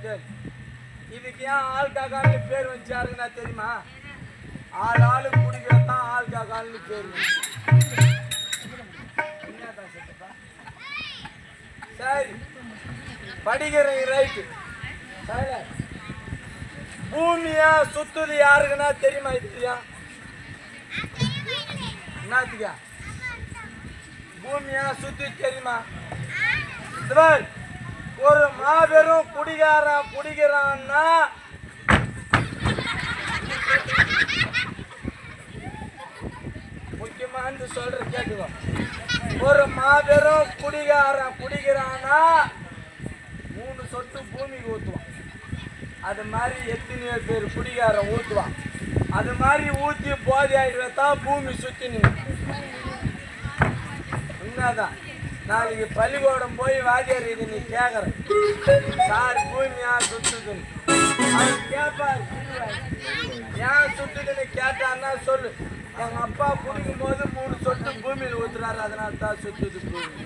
கேள். இதுக்கு ஏன் ஆல்கஹால்னு பேர் வச்சாருன்னா தெரியுமா? ஆள் ஆளுக்கு குடிக்கிறதான் ஆல்கஹால்னு பேர். சரி, படிக்கிறேன். ரைட்டு. பூமியா சுத்துது யாருக்குன்னா தெரியுமா? இதுயா என்னத்துக்கா பூமியா சுத்தி தெரியுமா? ஒரு மாபெரும் குடிகாரன் குடிக்கிறான்னா முக்கியமானது சொல்ற கேட்டுக்கோ. ஒரு மாபெரும் குடிகாரன் குடிக்கிறான்னா 3 சொட்டு பூமிக்கு ஊத்துவான். அது மாதிரி எத்தனையோ பேர் குடிகாரன் ஊத்துவான். அது மாதிரி ஊத்தி போதை ஆகிடுவதான் பூமி சுத்தி நின்று. உண்மைதான். நாளைக்கு பள்ளிக்கூடம் போய் வாத்தியார் இது நீ கேட்கற சார் பூமியா சுத்துதுன்னு அவன் கேட்பாரு. ஏன் சுத்துதுன்னு கேட்டான்னா சொல்லு, எங்க அப்பா குடிக்கும் போது 3 சொட்டு பூமியில் ஊத்துறாரு, அதனால தான் சுத்துது பூமி.